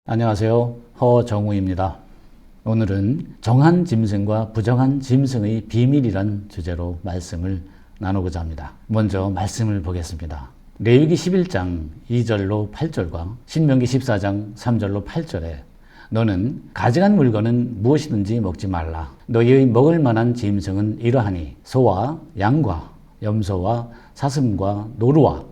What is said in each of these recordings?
안녕하세요. 허정우입니다. 오늘은 정한 짐승과 부정한 짐승의 비밀이란 주제로 말씀을 나누고자 합니다. 먼저 말씀을 보겠습니다. 레위기 11장 2절로 8절과 신명기 14장 3절로 8절에 너는 가증한 물건은 무엇이든지 먹지 말라. 너희의 먹을 만한 짐승은 이러하니 소와 양과 염소와 사슴과 노루와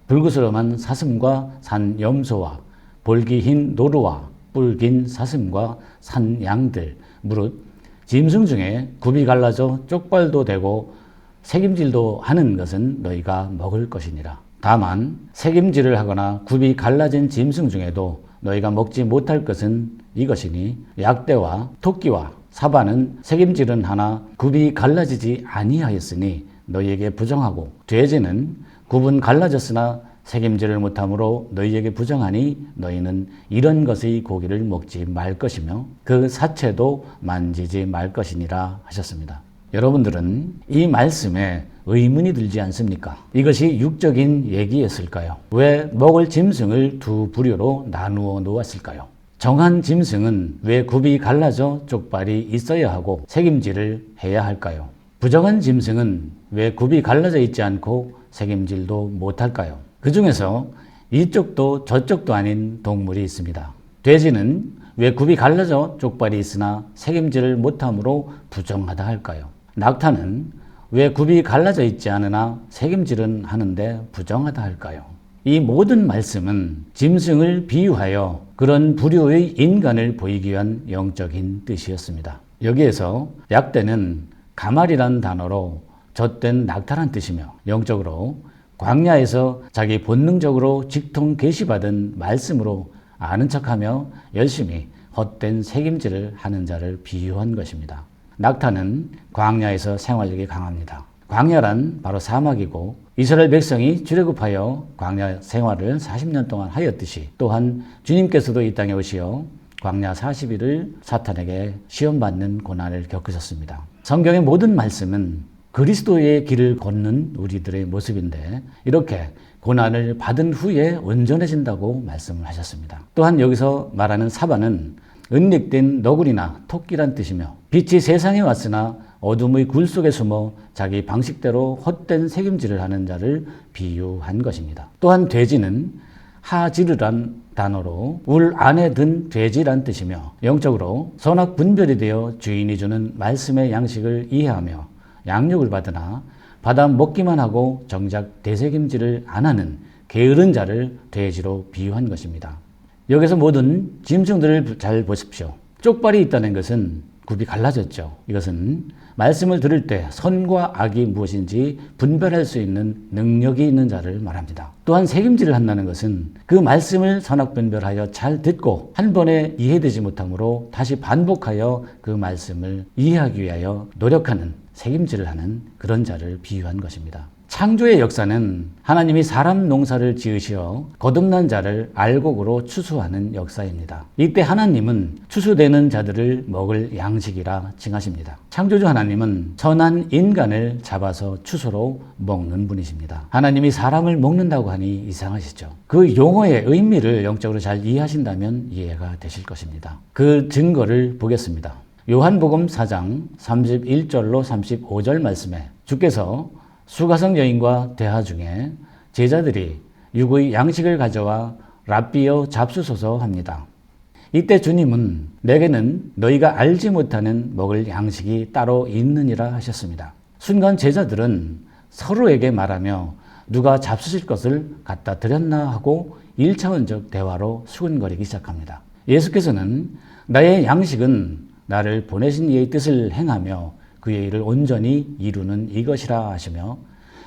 불구스름한 사슴과 산 염소와 볼기 흰 노루와 뿔긴 사슴과 산 양들 무릇 짐승 중에 굽이 갈라져 쪽발도 되고 새김질도 하는 것은 너희가 먹을 것이니라. 다만 새김질을 하거나 굽이 갈라진 짐승 중에도 너희가 먹지 못할 것은 이것이니 약대와 토끼와 사바는 새김질은 하나 굽이 갈라지지 아니하였으니 너희에게 부정하고 돼지는 굽은 갈라졌으나 새김질을 못함으로 너희에게 부정하니 너희는 이런 것의 고기를 먹지 말 것이며 그 사체도 만지지 말 것이니라 하셨습니다. 여러분들은 이 말씀에 의문이 들지 않습니까? 이것이 육적인 얘기였을까요? 왜 먹을 짐승을 두 부류로 나누어 놓았을까요? 정한 짐승은 왜 굽이 갈라져 쪽발이 있어야 하고 새김질을 해야 할까요? 부정한 짐승은 왜 굽이 갈라져 있지 않고 새김질도 못할까요? 그 중에서 이쪽도 저쪽도 아닌 동물이 있습니다. 돼지는 왜 굽이 갈라져 쪽발이 있으나 새김질을 못함으로 부정하다 할까요? 낙타는 왜 굽이 갈라져 있지 않으나 새김질은 하는데 부정하다 할까요? 이 모든 말씀은 짐승을 비유하여 그런 부류의 인간을 보이기 위한 영적인 뜻이었습니다. 여기에서 약대는 가말이란 단어로 젖된 낙타란 뜻이며 영적으로 광야에서 자기 본능적으로 직통 계시받은 말씀으로 아는 척하며 열심히 헛된 새김질을 하는 자를 비유한 것입니다. 낙타는 광야에서 생활력이 강합니다. 광야란 바로 사막이고 이스라엘 백성이 출애굽하여 광야 생활을 40년 동안 하였듯이 또한 주님께서도 이 땅에 오시어 광야 40일을 사탄에게 시험받는 고난을 겪으셨습니다. 성경의 모든 말씀은 그리스도의 길을 걷는 우리들의 모습인데 이렇게 고난을 받은 후에 온전해진다고 말씀을 하셨습니다. 또한 여기서 말하는 사바는 은닉된 너구리나 토끼란 뜻이며 빛이 세상에 왔으나 어둠의 굴 속에 숨어 자기 방식대로 헛된 새김질을 하는 자를 비유한 것입니다. 또한 돼지는 하지르란 단어로 울 안에 든 돼지란 뜻이며 영적으로 선악 분별이 되어 주인이 주는 말씀의 양식을 이해하며 양육을 받으나 받아 먹기만 하고 정작 대새김질을 안 하는 게으른 자를 돼지로 비유한 것입니다. 여기서 모든 짐승들을 잘 보십시오. 쪽발이 있다는 것은 굽이 갈라졌죠. 이것은 말씀을 들을 때 선과 악이 무엇인지 분별할 수 있는 능력이 있는 자를 말합니다. 또한 새김질을 한다는 것은 그 말씀을 선악 분별하여 잘 듣고 한 번에 이해되지 못하므로 다시 반복하여 그 말씀을 이해하기 위하여 노력하는 책임질을 하는 그런 자를 비유한 것입니다. 창조의 역사는 하나님이 사람 농사를 지으시어 거듭난 자를 알곡으로 추수하는 역사입니다. 이때 하나님은 추수되는 자들을 먹을 양식이라 칭하십니다. 창조주 하나님은 선한 인간을 잡아서 추수로 먹는 분이십니다. 하나님이 사람을 먹는다고 하니 이상하시죠? 그 용어의 의미를 영적으로 잘 이해하신다면 이해가 되실 것입니다. 그 증거를 보겠습니다. 요한복음 4장 31절로 35절 말씀에 주께서 수가성 여인과 대화 중에 제자들이 육의 양식을 가져와 랍비여 잡수소서 합니다. 이때 주님은 내게는 너희가 알지 못하는 먹을 양식이 따로 있느니라 하셨습니다. 순간 제자들은 서로에게 말하며 누가 잡수실 것을 갖다 드렸나 하고 1차원적 대화로 수근거리기 시작합니다. 예수께서는 나의 양식은 나를 보내신 이의 뜻을 행하며 그의 일을 온전히 이루는 이것이라 하시며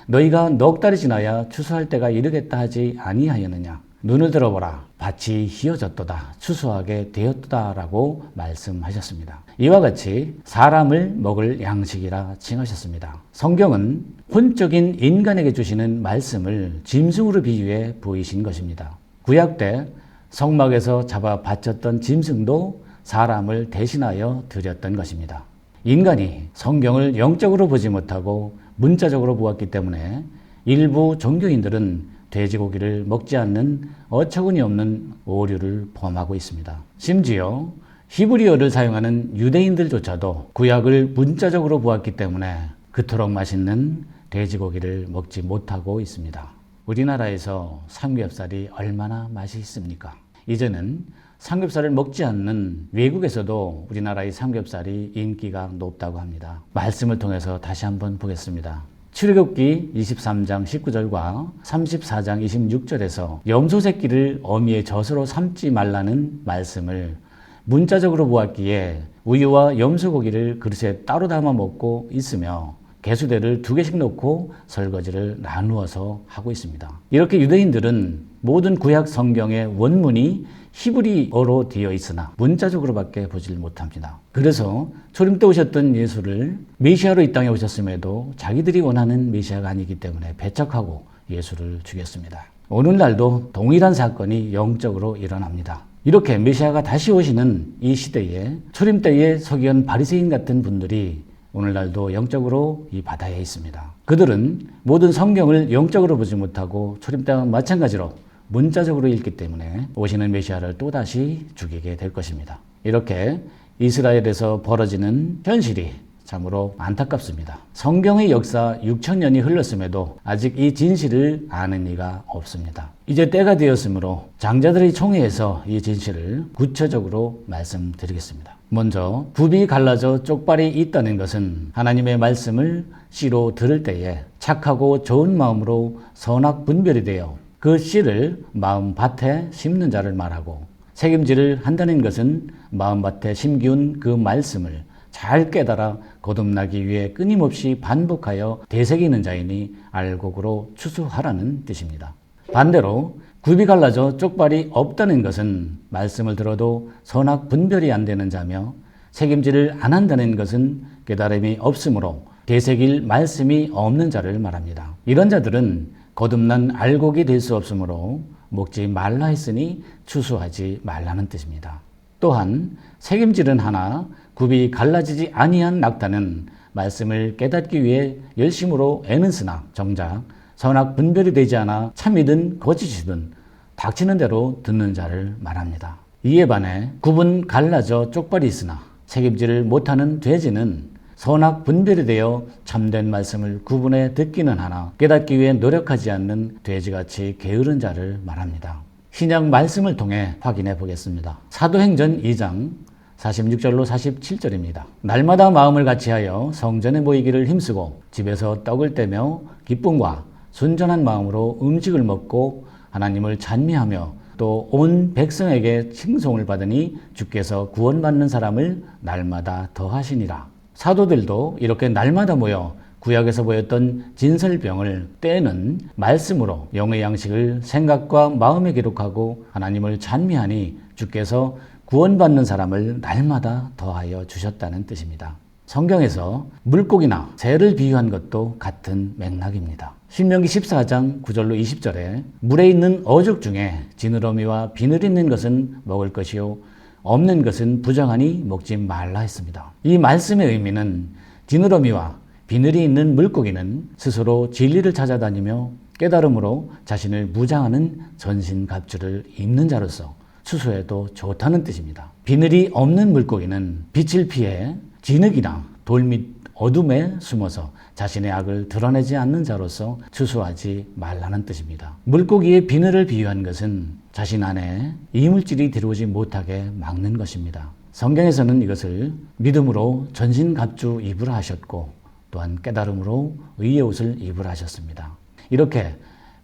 너희가 넉 달이 지나야 추수할 때가 이르겠다 하지 아니하였느냐. 눈을 들어보라. 밭이 희어졌도다. 추수하게 되었도다 라고 말씀하셨습니다. 이와 같이 사람을 먹을 양식이라 칭하셨습니다. 성경은 혼적인 인간에게 주시는 말씀을 짐승으로 비유해 보이신 것입니다. 구약 때 성막에서 잡아 바쳤던 짐승도 사람을 대신하여 드렸던 것입니다. 인간이 성경을 영적으로 보지 못하고 문자적으로 보았기 때문에 일부 종교인들은 돼지고기를 먹지 않는 어처구니 없는 오류를 범하고 있습니다. 심지어 히브리어를 사용하는 유대인들조차도 구약을 문자적으로 보았기 때문에 그토록 맛있는 돼지고기를 먹지 못하고 있습니다. 우리나라에서 삼겹살이 얼마나 맛이 있습니까? 이제는 삼겹살을 먹지 않는 외국에서도 우리나라의 삼겹살이 인기가 높다고 합니다. 말씀을 통해서 다시 한번 보겠습니다. 출애굽기 23장 19절과 34장 26절에서 염소 새끼를 어미의 젖으로 삼지 말라는 말씀을 문자적으로 보았기에 우유와 염소고기를 그릇에 따로 담아 먹고 있으며 개수대를 2개씩 놓고 설거지를 나누어서 하고 있습니다. 이렇게 유대인들은 모든 구약 성경의 원문이 히브리어로 되어 있으나 문자적으로밖에 보질 못합니다. 그래서 초림 때 오셨던 예수를 메시아로 이 땅에 오셨음에도 자기들이 원하는 메시아가 아니기 때문에 배척하고 예수를 죽였습니다. 오늘날도 동일한 사건이 영적으로 일어납니다. 이렇게 메시아가 다시 오시는 이 시대에 초림 때에 서기관 바리새인 같은 분들이 오늘날도 영적으로 이 바다에 있습니다. 그들은 모든 성경을 영적으로 보지 못하고 초림 때와 마찬가지로 문자적으로 읽기 때문에 오시는 메시아를 또다시 죽이게 될 것입니다. 이렇게 이스라엘에서 벌어지는 현실이 참으로 안타깝습니다. 성경의 역사 6,000년이 흘렀음에도 아직 이 진실을 아는 이가 없습니다. 이제 때가 되었으므로 장자들의 총회에서 이 진실을 구체적으로 말씀드리겠습니다. 먼저 굽이 갈라져 쪽발이 있다는 것은 하나님의 말씀을 씨로 들을 때에 착하고 좋은 마음으로 선악 분별이 되어 그 씨를 마음밭에 심는 자를 말하고, 책임질을 한다는 것은 마음밭에 심기운 그 말씀을 잘 깨달아 거듭나기 위해 끊임없이 반복하여 되새기는 자이니 알곡으로 추수하라는 뜻입니다. 반대로 굽이 갈라져 쪽발이 없다는 것은 말씀을 들어도 선악 분별이 안 되는 자며, 책임질을 안 한다는 것은 깨달음이 없으므로 되새길 말씀이 없는 자를 말합니다. 이런 자들은 거듭난 알곡이 될 수 없으므로 먹지 말라 했으니 추수하지 말라는 뜻입니다. 또한 책임질은 하나 굽이 갈라지지 아니한 낙타는 말씀을 깨닫기 위해 열심으로 애는 쓰나 정작 선악 분별이 되지 않아 참이든 거짓이든 닥치는 대로 듣는 자를 말합니다. 이에 반해 굽은 갈라져 쪽발이 있으나 책임질을 못하는 돼지는 선악 분별이 되어 참된 말씀을 구분해 듣기는 하나 깨닫기 위해 노력하지 않는 돼지같이 게으른 자를 말합니다. 신약 말씀을 통해 확인해 보겠습니다. 사도행전 2장 46절로 47절입니다. 날마다 마음을 같이하여 성전에 모이기를 힘쓰고 집에서 떡을 떼며 기쁨과 순전한 마음으로 음식을 먹고 하나님을 찬미하며 또 온 백성에게 칭송을 받으니 주께서 구원받는 사람을 날마다 더하시니라. 사도들도 이렇게 날마다 모여 구약에서 보였던 진설병을 떼는 말씀으로 영의 양식을 생각과 마음에 기록하고 하나님을 찬미하니 주께서 구원받는 사람을 날마다 더하여 주셨다는 뜻입니다. 성경에서 물고기나 새를 비유한 것도 같은 맥락입니다. 신명기 14장 9절로 20절에 물에 있는 어족 중에 지느러미와 비늘 있는 것은 먹을 것이요 없는 것은 부정하니 먹지 말라 했습니다. 이 말씀의 의미는 지느러미와 비늘이 있는 물고기는 스스로 진리를 찾아다니며 깨달음으로 자신을 무장하는 전신갑주를 입는 자로서 추수해도 좋다는 뜻입니다. 비늘이 없는 물고기는 빛을 피해 진흙이나 돌 밑 어둠에 숨어서 자신의 악을 드러내지 않는 자로서 추수하지 말라는 뜻입니다. 물고기의 비늘을 비유한 것은 자신 안에 이물질이 들어오지 못하게 막는 것입니다. 성경에서는 이것을 믿음으로 전신갑주 입으라 하셨고 또한 깨달음으로 의의 옷을 입으라 하셨습니다. 이렇게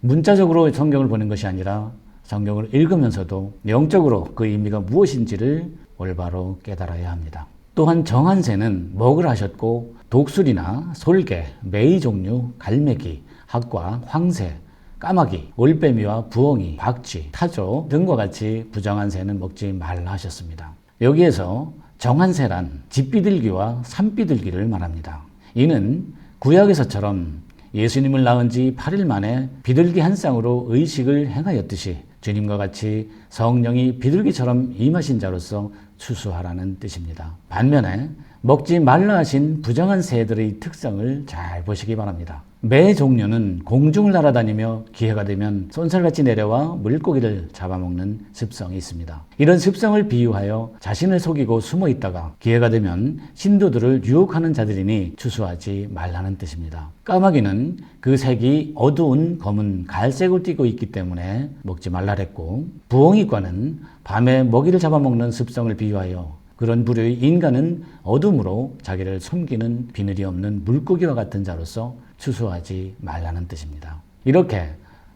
문자적으로 성경을 보는 것이 아니라 성경을 읽으면서도 영적으로 그 의미가 무엇인지를 올바로 깨달아야 합니다. 또한 정한 새는 먹으라 하셨고 독수리나 솔개, 메이 종류, 갈매기, 학과, 황새, 까마귀, 올빼미와 부엉이, 박쥐, 타조 등과 같이 부정한 새는 먹지 말라 하셨습니다. 여기에서 정한 새란 집비둘기와 산비둘기를 말합니다. 이는 구약에서처럼 예수님을 낳은 지 8일 만에 비둘기 한 쌍으로 의식을 행하였듯이 주님과 같이 성령이 비둘기처럼 임하신 자로서 추수하라는 뜻입니다. 반면에 먹지 말라 하신 부정한 새들의 특성을 잘 보시기 바랍니다. 매 종류는 공중을 날아다니며 기회가 되면 쏜살같이 내려와 물고기를 잡아먹는 습성이 있습니다. 이런 습성을 비유하여 자신을 속이고 숨어 있다가 기회가 되면 신도들을 유혹하는 자들이니 추수하지 말라는 뜻입니다. 까마귀는 그 색이 어두운 검은 갈색을 띠고 있기 때문에 먹지 말라랬고, 부엉이과는 밤에 먹이를 잡아먹는 습성을 비유하여 그런 부류의 인간은 어둠으로 자기를 숨기는 비늘이 없는 물고기와 같은 자로서 추수하지 말라는 뜻입니다. 이렇게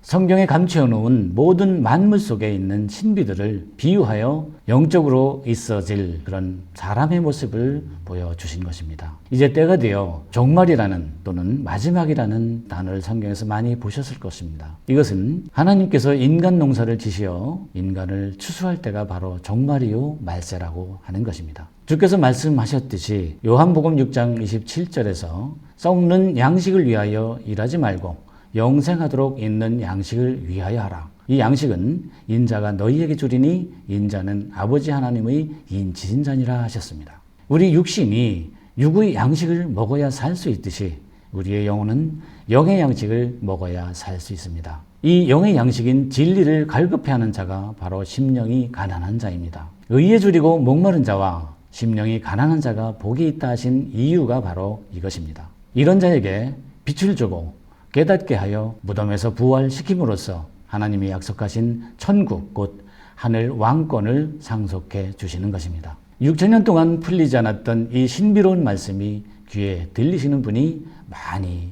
성경에 감추어 놓은 모든 만물 속에 있는 신비들을 비유하여 영적으로 있어질 그런 사람의 모습을 보여주신 것입니다. 이제 때가 되어 종말이라는 또는 마지막이라는 단어를 성경에서 많이 보셨을 것입니다. 이것은 하나님께서 인간 농사를 지시어 인간을 추수할 때가 바로 종말이요 말세라고 하는 것입니다. 주께서 말씀하셨듯이 요한복음 6장 27절에서 썩는 양식을 위하여 일하지 말고 영생하도록 있는 양식을 위하여 하라. 이 양식은 인자가 너희에게 주리니 인자는 아버지 하나님의 인지신자니라 하셨습니다. 우리 육신이 육의 양식을 먹어야 살 수 있듯이 우리의 영혼은 영의 양식을 먹어야 살 수 있습니다. 이 영의 양식인 진리를 갈급해하는 자가 바로 심령이 가난한 자입니다. 의에 줄이고 목마른 자와 심령이 가난한 자가 복이 있다 하신 이유가 바로 이것입니다. 이런 자에게 빛을 주고 깨닫게 하여 무덤에서 부활시킴으로써 하나님이 약속하신 천국 곧 하늘 왕권을 상속해 주시는 것입니다. 6천년 동안 풀리지 않았던 이 신비로운 말씀이 귀에 들리시는 분이 많이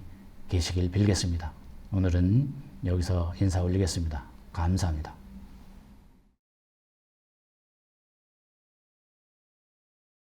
계시길 빌겠습니다. 오늘은 여기서 인사 올리겠습니다. 감사합니다.